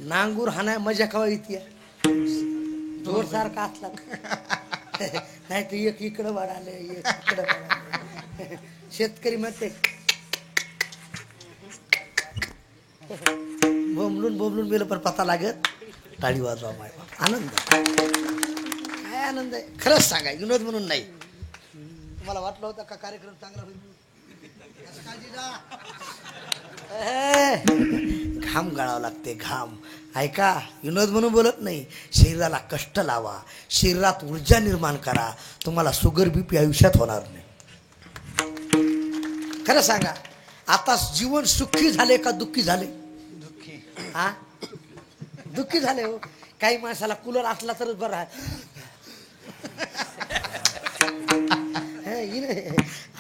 नांगूर हाणाय मजा कवा येते जोर सारखा असला नाही तर एक इकडं वाढाले एक इकडं वाढाले. शेतकरी म्हणते बोंबलून बोंबलून गेलं पण पता लागत टाळी वाजवा माय बाप. आनंद काय आनंद आहे खरंच सांगा विनोद म्हणून नाही. तुम्हाला वाटलं होतं का कार्यक्रम चांगला होईल घाम गाळावं लागते घाम. ऐका विनोद म्हणून बोलत नाही. शरीराला कष्ट लावा शरीरात ऊर्जा निर्माण करा तुम्हाला शुगर बीपी आयुष्यात होणार नाही. खरं सांगा आता जीवन सुखी झाले का दुःखी झाले? हा दुःखी झाले हो. काही माणसाला कूलर असला तरच बरं आहे.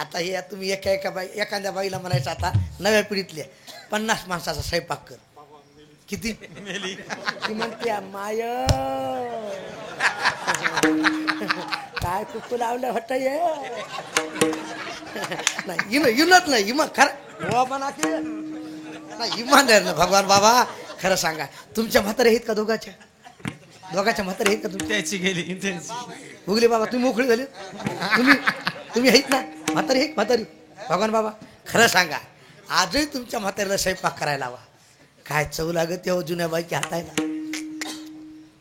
आता हे तुम्ही एखाद्या बाईला म्हणायचं आता नव्या पिढीतल्या 50 माणसाचा स्वयंपाक कर किती ती म्हणते माय काय कुकू लावलं होत नाही युनत नाही इमा खरं म्हणा की नाही इमानदार ना भगवान बाबा. खरं सांगा तुमच्या म्हातारे आहेत का दोघाच्या म्हातारे आहेत का तुमची गेली उगले बाबा तुम्ही मोकळी झाली तुम्ही आहेत ना म्हातारी भगवान बाबा. खरं सांगा आजही तुमच्या म्हातारीला स्वयंपाक करायला हवा. काय चव लागत हो जुन्या बाईच्या हातायला.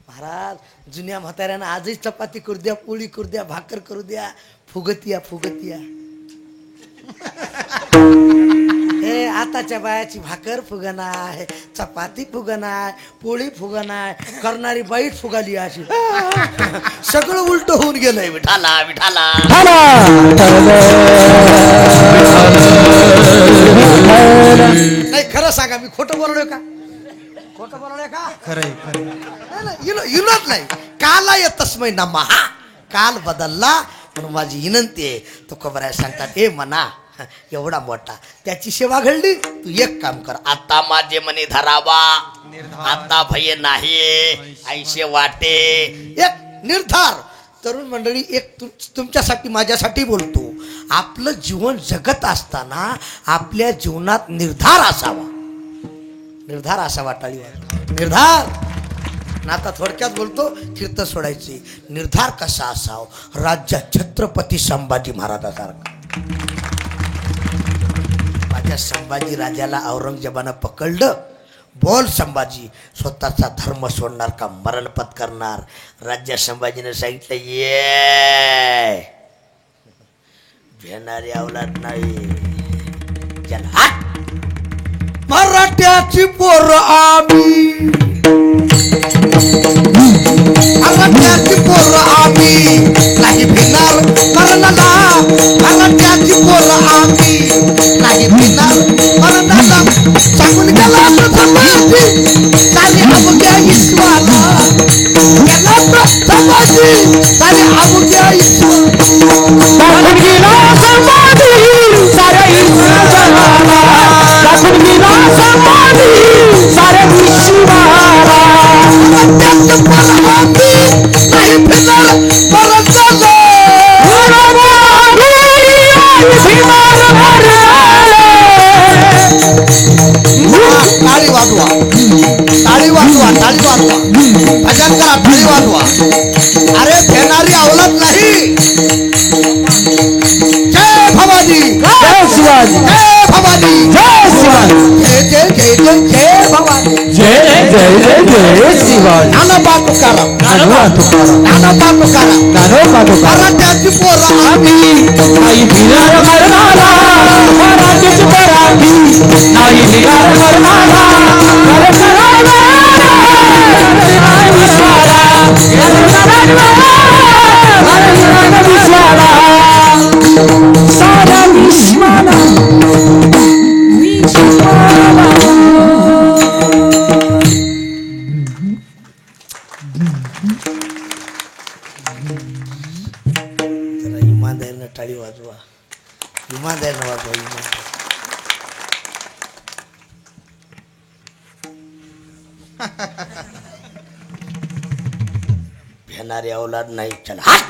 महाराज जुन्या म्हाताऱ्यानं आजही चपाती करू द्या पोळी करू द्या भाकर करू द्या फुगतिया हे आताच्या बायाची भाकर फुगना आहे चपाती फुगना आहे पोळी फुगना आहे करणारी बाईच फुगाली अशी सगळं उलट होऊन गेलंय. विठाला नाही खरं सांगा मी खोटं बोललोय का खरं युनत नाही. काला ये तस्मै नमः काल बदलला म्हणून माझी विनंती आहे. तो खबर सांगतात हे म्हणा एवढा मोठा त्याची सेवा घडली तू एक काम कर आता माझे मनी धरावा आता भय नाही ऐशे वाटे एक निर्धार. तरुण मंडळी एक तुमच्यासाठी माझ्यासाठी बोलतो. आपलं जीवन जगत असताना आपल्या जीवनात निर्धार असावा टाळीवर निर्धार. आता थोडक्यात बोलतो कीर्तन सोडायचे. निर्धार कसा असावा राज्यात छत्रपती संभाजी महाराजासारखा. माझ्या संभाजी राजाला औरंगजेबानं पकडलं. बोल संभाजी स्वतःचा धर्म सोडणार का मरण पत्करणार? राज्य संभाजीने सांगितलं ये भेणारी अवलाद नाही चल हात. मराठ्याची पोर आम्ही मराठ्याची पोर आम्ही नाही भिणार मरणाला. मराठ्याची पोर आम्ही नाही भिणार मरणाला. सांगून गेला संभाजी सारे अवघ्या ईश्वरा गेला संभाजी सारे अवघ्या ईश्वरा. सांगून गेला संभाजी सारे ईश्वरा सांगून गेला संभाजी सारे ईश्वरा. मराठ्याची पोर आम्ही नाही भिणार मरणाला. टाळी वाजवा भजन करा टाळी वाजवा. अरे भेणारी अवलाद नाही. जय भवानी जय शिवाजी जय भवानी जय शिवाजी जय जय जय जय जय भवानी जय जय जय जय शिवाजी. ज्ञानोबा तुकाराम मराठ्याची पोरं आम्ही नाही भिणार मरणाला. मराठ्याची पोरं आम्ही नाही भिणार मरणाला. सारा विश्वाला इमानदारीनं टाळी वाजवा. इमानदारीनं वाजवा. इमान भेणारी अवलाद नाही चला हात.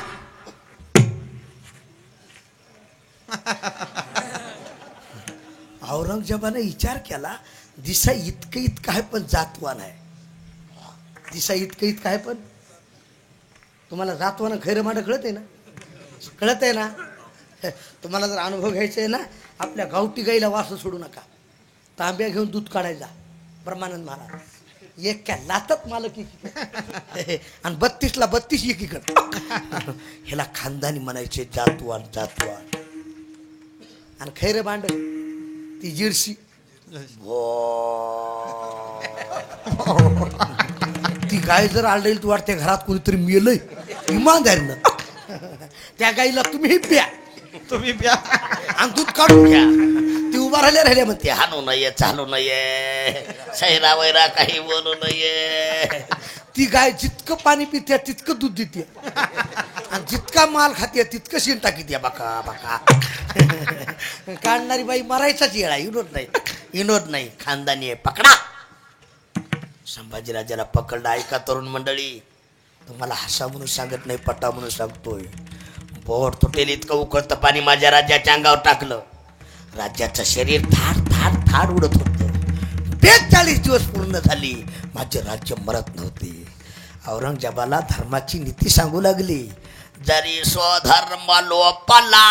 औरंगजेबाने विचार केला दिसा इतकं आहे पण जातवान आहे. दिसा इतकं काय पण तुम्हाला जातवानं खैर मांड कळत आहे ना, कळत आहे ना. तुम्हाला जर अनुभव घ्यायचा आहे ना, आपल्या गावठी गाईला वास सोडू नका. तांब्या घेऊन दूध काढायला ब्रह्मानंद महाराज एक लातात मालक आणि 32ला 32 एकीकडे. ह्याला खानदानी म्हणायचे जातवान जातवान. आणि खैर मांड ती जिरशी ती गाय जर आढळेल तू वाटते घरात कोणीतरी मेलय इमानदारीनं. त्या गाईला तुम्ही प्या आणि दूध काढून घ्या. ती उभा राहिले म्हणते हाणू नये चालू नये सैरा वैरा काही बोलू नये. ती गाय जितकं पाणी पिते तितकं दूध देते आणि जितका माल खाते तितकं शेण टाकीते. बका बका काढणारी बाई मरायचाच येळा. विनोद नाही खानदानी आहे. पकडा. संभाजीराजाला पकडला. ऐका तरुण मंडळी, तुम्हाला हसा म्हणून सांगत नाही, पटा म्हणून सांगतोय. बोट तुटेल इतकं उकळतं पाणी माझ्या राज्याच्या अंगावर टाकलं. राज्याचं शरीर थाड थाड थाड उडत होतं. 42 दिवस पूर्ण झाली, माझे राज्य मरत नव्हते. औरंगजेबाला धर्माची नीती सांगू लागली. जरी स्वधर्म लोपला,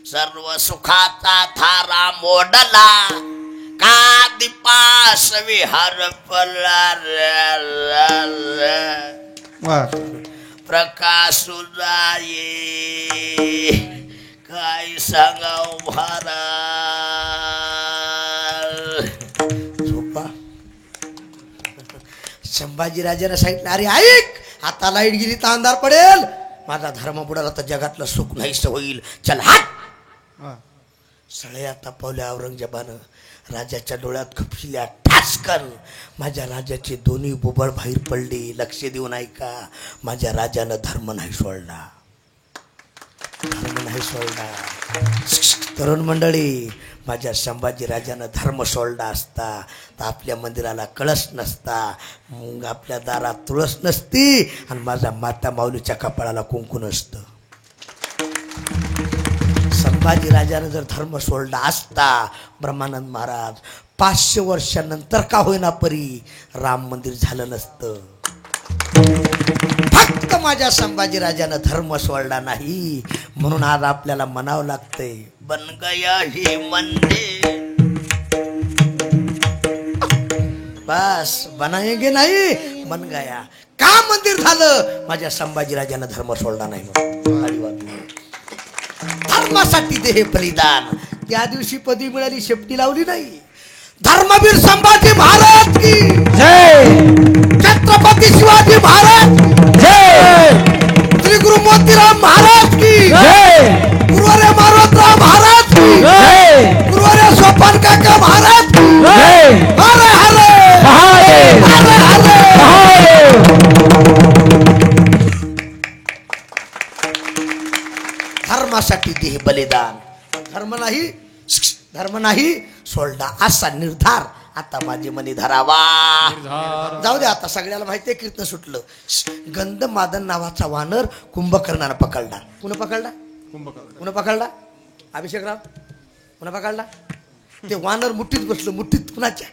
सर्व सुखाचा थारा मोडला, का दिपास विहार पला प्रकाश जाये काय सांगाव महाराज. झोपा. संभाजीराजाने सांगितलं अरे ऐक, आता लाईट गेली तर अंधार पडेल, माझा धर्म बुडाला तर जगातलं सुख नाहीस होईल, चल हात. सळया तापवल्या औरंगजेबानं. राजाच्या डोळ्यात खपशिल्या ठासकन. माझ्या राजाचे दोन्ही बुबळ बाहेर पडले. लक्ष देऊन ऐका, माझ्या राजानं धर्म नाही सोडला, धर्म नाही सोडला. तरुण मंडळी, माझ्या संभाजी राजानं धर्म सोडला असता तर आपल्या मंदिराला कळस नसता, मग आपल्या दारात तुळस नसती आणि माझा माता माऊलीच्या कपाळाला कुंकू नसतं. संभाजी राजानं जर धर्म सोडला असता, ब्रह्मानंद महाराज 500 वर्षानंतर का होईना परी राम मंदिर झालं नसतं. फक्त माझ्या संभाजी राजानं धर्म सोडला नाही म्हणून आज आपल्याला म्हणावं लागतंय बन गया ही मंदिर. बस बनाएंगे नाही, बन गया. का मंदिर झालं? माझ्या संभाजी राजानं धर्म सोडला नाही म्हणून. धर्मासाठी देह बलिदान. त्या दिवशी पदवी मिळाली, शेपटी लावली नाही. धर्मवीर संभाजी महाराज की जय. छत्रपती शिवाजी महाराज जय. श्री गुरु मोतीराम महाराज की जय. गुरुवारे मारोतराव महाराज की जय. गुरुवारे सोपान काका महाराज की जय. हरे हरे हरे हरे. धर्मासाठी देह बलिदान. धर्म नाही सोडला असा निर्धार आता माझे मनी धरावा. जाऊ दे, आता सगळ्याला माहिती आहे कीर्तन सुटलं. गंध मादन नावाचा वानर कुंभकर्णानं पकडला. पुन्हा पकडला, पुन्हा पकडला. अभिषेकराव पुन्हा पकडला. ते वानर मुठीत बसलं. मुठीत कुणाच्या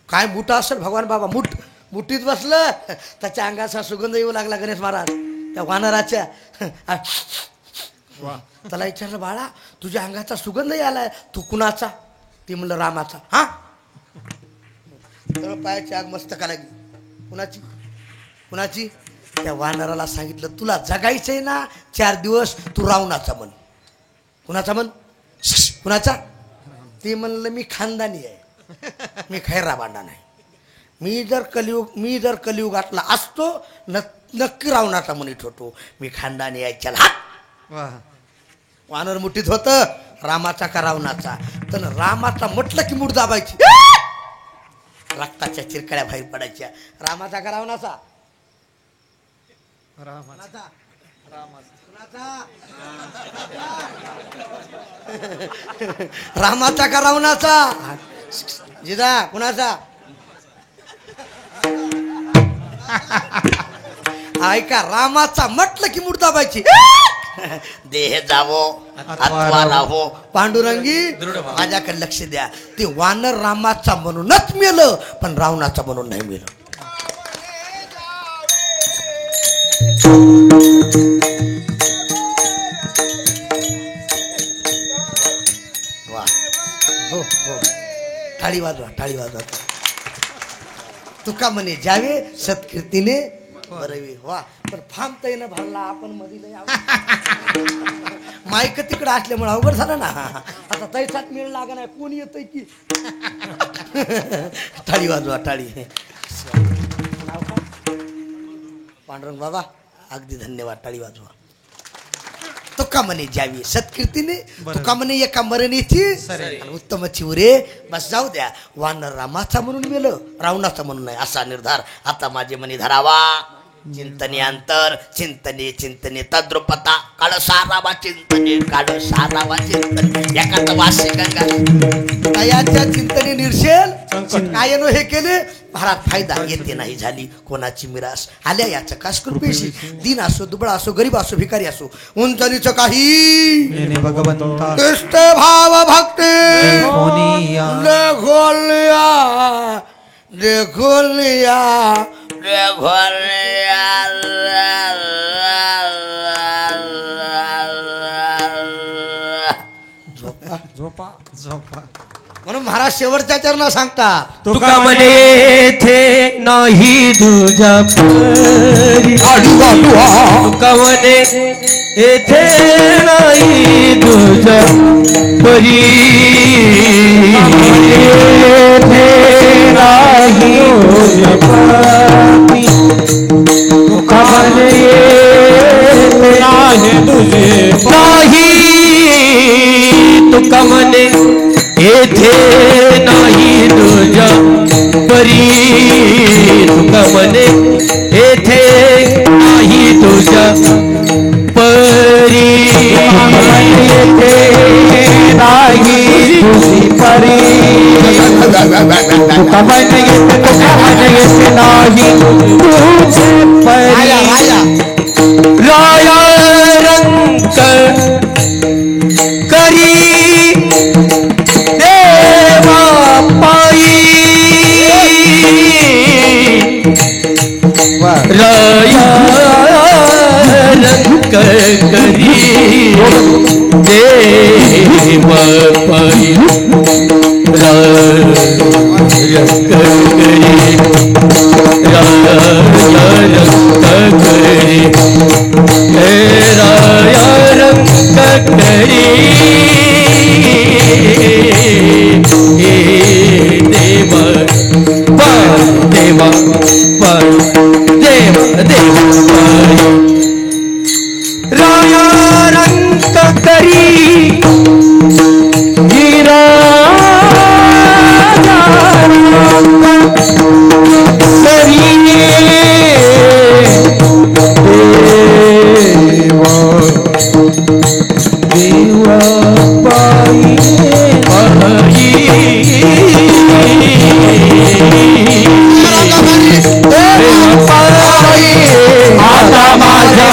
काय मुठा असेल भगवान बाबा, मुठीत बसलं. त्याच्या अंगाचा सुगंध येऊ लागला गणेश महाराज त्या वानराच्या. त्याला विचारलं बाळा तुझ्या अंगाचा सुगंध यालाय, तू कुणाचा? ते म्हणलं रामाचा. हा, तर पायाची आग मस्तकाला गेली. कुणाची कुणाची? त्या वानराला सांगितलं तुला जगायचंय ना 4 दिवस, तू रावणाचा म्हण. कुणाचा म्हण? कुणाचा? ते म्हणलं मी खानदानी आहे, मी खैरा बांडा नाही. मी जर कलियुगातला असतो नक्की रावणाचा म्हणत होतो. मी खानदानी आहे, चल हात. वानर मुठीत होत रामाचा का रावणाचा? तर रामाचा म्हटलं की मूठ दाबायची, रक्ताच्या चिरकड्या बाहेर पडायच्या. रामाचा का रावणाचा? रामाचा का रावणाचा? जिजा कुणाचा? ऐका, रामाचा म्हटलं की मूठ दाबायची. देह जावो आत्मा राहो पांडुरंगी माझ्याकडे लक्ष द्या. ते वानर रामाचा म्हणूनच मेलं, पण रावणाचा म्हणून नाही मेलं. वा हो हो टाळी वाजवा टाळी वाजवा. तुका म्हणे जावे सत्कीर्तीने बरवी. वा पण फार्म तैनं भरला आपण मध्ये माईक तिकडं असल्यामुळे अवघड झालं ना. आता तैसात मिळ लागा नाही कोण येतय की. टाळी वाजवा टाळी. पांडुरंग बाबा अगदी धन्यवाद. टाळी वाजवा. तुका म्हणे जावी सत्कीर्तीने तुका म्हणे एका मरणीची उत्तम चिवरे. बस जाऊ द्या वानर रामाचा म्हणून मेलं रावणाचा म्हणून नाही असा निर्धार आता माझे मनी धरावा. चिंतने अंतर चिंतने चिंतने तद्रुपता काळ सारावा चिंतने काळ सारावा चिंतने एकाच वासे गंगा तयाच्या चिंतने निर्शेल कायनो हे केले महाराज फायदा येते नाही झाली कोणाची मिरास आल्या याचं कास कृपेशी. दिन असो दुबळा असो गरीब असो भिकारी असो उंचनीच काही कृष्ण भाव भक्ती देखोलिया झोपा झोपा. म्हणून महाराज शेवटच्या चरणा सांगतात तुका म्हणे थे नाही तुझा परी. तुका म्हणे येथे नाही तुझा परी. नाही तुझा परी. तुका म्हणे नाही तुझे नाही. तुका म्हणे येथे नाही तुझ्या परी. तुका म्हणे येथे नाही तुझ्या परी. येथे नाही तुझी परी. तुका म्हणे येथे नाही तुझे परी. राया रंग करी देवा पायी. राया रंग करी देवा पायी. रंग करी राया रंग करी राया रंग करी. देवा देवा देवा देवा राया रंग करी. गिरा देवा पाई आता माझ्या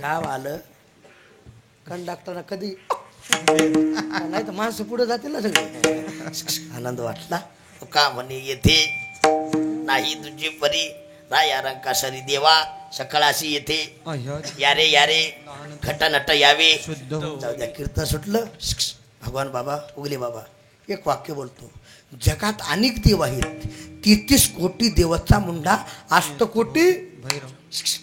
गाव आलं कंडक्टरना कधी नाही तर माणसं पुढे जातील ना सगळे. आनंद वाटला. का म्हणे येथे नाही तुझी परी. राया रंका सरी देवा सकाळाशी येथे यारे यारे खटानट यावे. जाऊ द्या कीर्तन सुटलं. भगवान बाबा उगले बाबा एक वाक्य बोलतो. जगात अनेक देव आहेत. 33 कोटी देवचा मुंडा अष्टकोटी.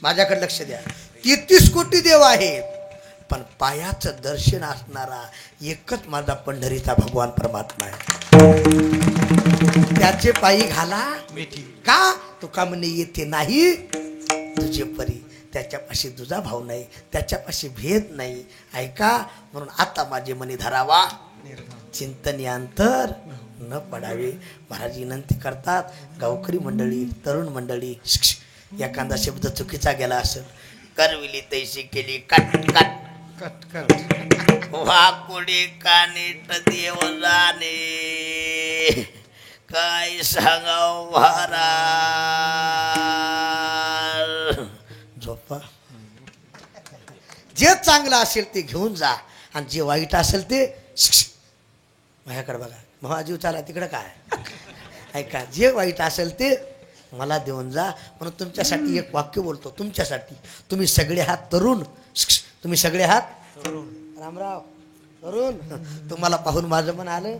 माझ्याकडे लक्ष द्या. 33 कोटी देव आहेत पण पायाचं दर्शन असणारा एकच माझा पंढरीचा भगवान परमात्मा आहे. त्याचे पायी घाला का. तुका म्हणे येथे नाही तुझे परी. त्याच्यापाशी तुझा भाव नाही त्याच्यापाशी भेद नाही. ऐका म्हणून आता माझे मनी धरावा. चिंतन अंतर न पडावे. महाराज विनंती करतात. गावकरी मंडळी तरुण मंडळी एखादा शब्द चुकीचा गेला असेल करविली तैशी केली कट कट कट कट. हो भाकुडी कानीट देव जाणे काय सांगाव भारा झोपा. जे चांगलं असेल ते घेऊन जा आणि जे वाईट असेल ते माझ्याकडे बघा. महाजीव चाला तिकडे काय ऐका. जे वाईट असेल ते मला देऊन जा. म्हणून तुमच्यासाठी एक वाक्य बोलतो. तुमच्यासाठी तुम्ही सगळे आहात तरुण. तुम्ही सगळे आहात रामराव तरुण. तुम्हाला पाहून माझं मन आलं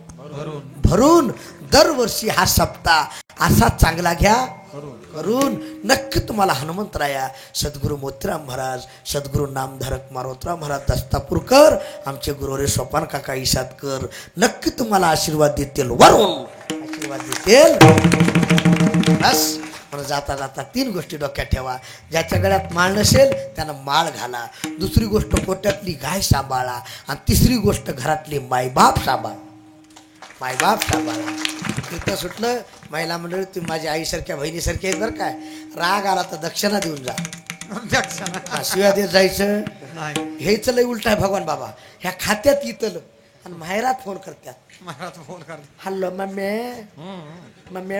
भरून. दरवर्षी हा सप्ताह असा चांगला घ्या करून. नक्की तुम्हाला हनुमंतराया सद्गुरू मोतीराम महाराज, सद्गुरू नामधारक मारोतराव महाराज दस्तापूरकर, आमचे गुरुवारी सोपान काका इसादकर नक्की तुम्हाला आशीर्वाद देतील. वरून आशीर्वाद देतील. बस म्हणून जाता जाता 3 गोष्टी डोक्यात ठेवा. ज्याच्या गळ्यात माळ नसेल त्यानं माळ घाला. दुसरी गोष्ट पोट्यातली गाय सांभाळा. आणि तिसरी गोष्ट घरातली मायबाप सांभाळा. मायबाप सांभाळा. तिथं सुटलं महिला मंडळी तुम्ही माझ्या आईसारख्या बहिणीसारख्या आहेत बरं काय. राग आला तर दक्षिणा देऊन जा. शिव्या देत जायचं हेच लय उलट आहे भगवान बाबा. ह्या खात्यात इथलं आणि माहेरात फोन करतात. हॅलो मम्मी मम्मी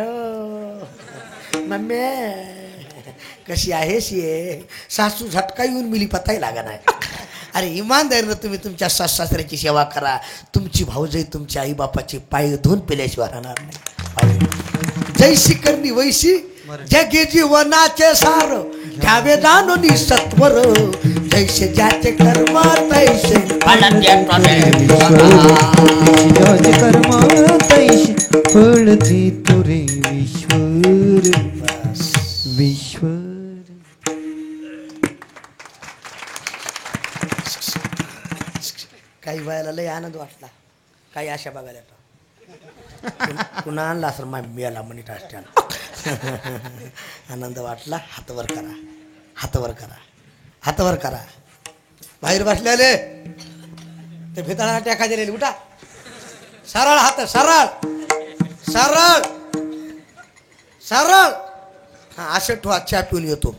मम्मी कशी आहेस ये. सासू झटका येऊन मिली पताही लागा नाही. अरे इमानदारीनं तुम्ही तुमच्या सासऱ्याची सेवा करा. तुमची भाऊजाई तुमच्या आई बापाचे पाय धुवून पेल्याशिवाय राहणार नाही. जैशी करणी वैशी जगे जीवनाचे सार घ्यावे जाणून सत्वर. जैसे ज्याचे कर्म तैसे कर्म तैसे फळ देतो रे ईश्वर. विश्वर काही वयाला लय आनंद वाटला. काही आशा बघायला पुन्हा आणला सर मिळाला म्हणत असत्या. आनंद वाटला. हातवर करा हातवर करा हातवर करा. बाहेर बसलेले ते भितळाला टेका दिलेले उठा. सरळ हात सरळ सरळ सरळ. हा असे ठेवा. चहा पिऊन येतो.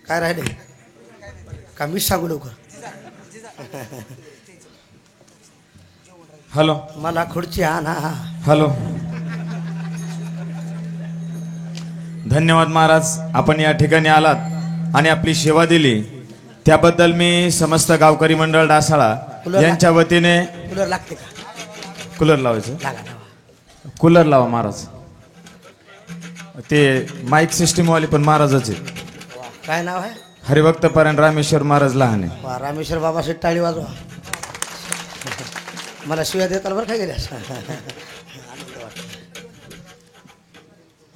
काय राहिले का मीच सांगू लवकर. हॅलो मला खुर्ची आण. हा हा हॅलो. धन्यवाद महाराज. आपण या ठिकाणी आलात आणि आपली सेवा दिली त्याबद्दल मी समस्त गावकरी मंडळ डासाळा यांच्या वतीने. कूलर लागते का. कूलर लावायचं. लागा लावा. कूलर लावा महाराज. ते माईक सिस्टीम वाले पण महाराजच आहे. काय नाव आहे. हरिभक्त पारायण रामेश्वर महाराज लहाने. वा रामेश्वर बाबा टाळी वाजवा. मला शिव्या देताल बरं काय गेल्या.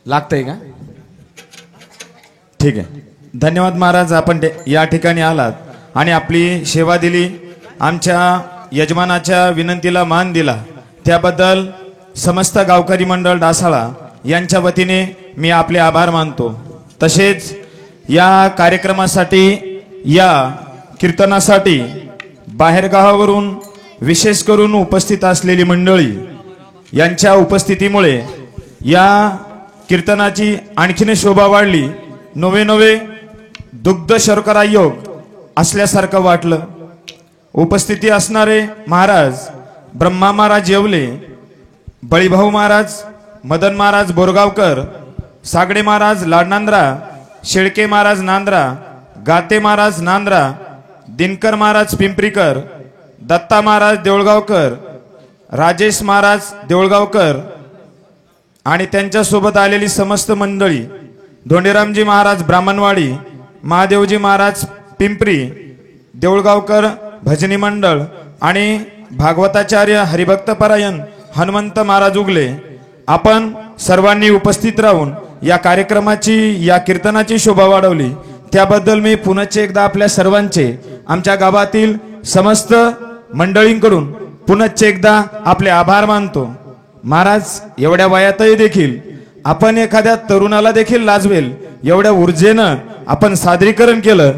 लागतंय का. ठीक आहे. धन्यवाद महाराज. आपण या ठिकाणी आलात आणि आपली सेवा दिली. आमच्या यजमानाच्या विनंतीला मान दिला त्याबद्दल समस्त गावकरी मंडळ डासाळा यांच्या वतीने मी आपले आभार मानतो. तसेच या कार्यक्रमासाठी या कीर्तनासाठी बाहेरगावावरून विशेष करून उपस्थित असलेली मंडळी यांच्या उपस्थितीमुळे या कीर्तनाची आणखीन शोभा वाढली. नवे नवे दुग्ध शर्करा योग असल्यासारखं वाटलं. उपस्थिती असणारे महाराज ब्रह्मा महाराज येवले, बळीभाऊ महाराज, मदन महाराज बोरगावकर, सागडे महाराज लाडनांद्रा, शेळके महाराज नांद्रा, गाते महाराज नांद्रा, दिनकर महाराज पिंपरीकर, दत्ता महाराज देऊळगावकर, राजेश महाराज देऊळगावकर आणि त्यांच्यासोबत आलेली समस्त मंडळी, धोंडीरामजी महाराज ब्राह्मणवाडी, महादेवजी महाराज पिंपरी, देऊळगावकर भजनी मंडळ आणि भागवताचार्य हरिभक्तपरायण हनुमंत महाराज उगले, आपण सर्वांनी उपस्थित राहून या कार्यक्रमाची, या कीर्तनाची शोभा वाढवली, त्याबद्दल मी पुनश्च एकदा आपल्या सर्वांचे, आमच्या गावातील समस्त मंडळींकडून पुनश्च एकदा आपले आभार मानतो. महाराज, एवढ्या वयातही देखील आपण एखाद्या तरुणाला देखील लाजवेल एवढ्या ऊर्जेनं आपण सादरीकरण केलं.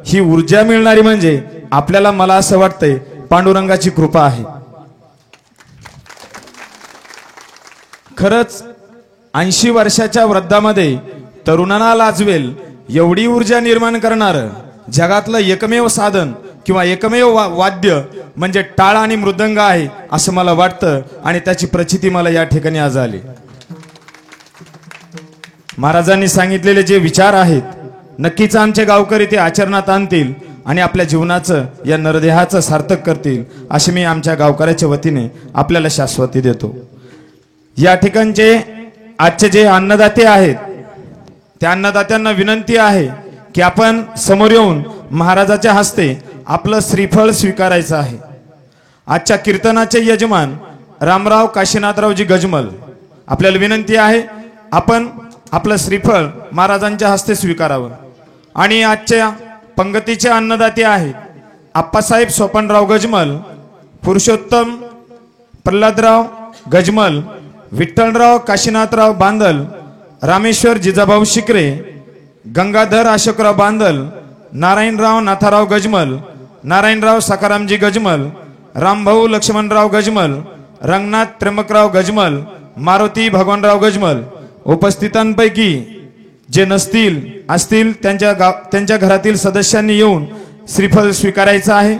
ही ऊर्जा मिळणारी म्हणजे आपल्याला, मला असं वाटतंय, पांडुरंगाची कृपा आहे. खरंच 80 वर्षाच्या वृद्धामध्ये तरुणांना लाजवेल एवढी ऊर्जा निर्माण करणारं जगातलं एकमेव साधन किंवा एकमेव वाद्य म्हणजे टाळ आणि मृदंग आहे असं मला वाटतं आणि त्याची प्रचिती मला या ठिकाणी आज आली. महाराजांनी सांगितलेले जे विचार आहेत नक्कीच आमचे गावकरी ते आचरणात आणतील आणि आपल्या जीवनाचं, या नरदेहाचं सार्थक करतील अशी मी आमच्या गावकऱ्याच्या वतीने आपल्याला शाश्वती देतो. या ठिकाणचे आजचे जे अन्नदाते आहेत त्या अन्नदात्यांना विनंती आहे की आपण समोर येऊन महाराजाच्या हस्ते आपलं श्रीफळ स्वीकारायचं आहे. आजच्या कीर्तनाचे यजमान रामराव काशीनाथरावजी गजमल, आपल्याला विनंती आहे आपण आपलं श्रीफळ महाराजांच्या हस्ते स्वीकारावं. आणि आजच्या पंगतीचे अन्नदाते आहेत आप्पासाहेब सोपनराव गजमल, पुरुषोत्तम प्रल्हादराव गजमल, विठ्ठलराव काशीनाथराव बांदल, रामेश्वर जिजाभाऊ शिकरे, गंगाधर अशोकराव बांदल, नारायणराव नाथाराव गजमल, नारायणराव सखारामजी गजमल, रामभाऊ लक्ष्मणराव गजमल, रंगनाथ त्र्यंबकराव गजमल, मारुती भगवानराव गजमल. उपस्थितांपैकी जे नसतील असतील त्यांच्या घरातील सदस्यांनी येऊन श्रीफळ स्वीकारायचं आहे.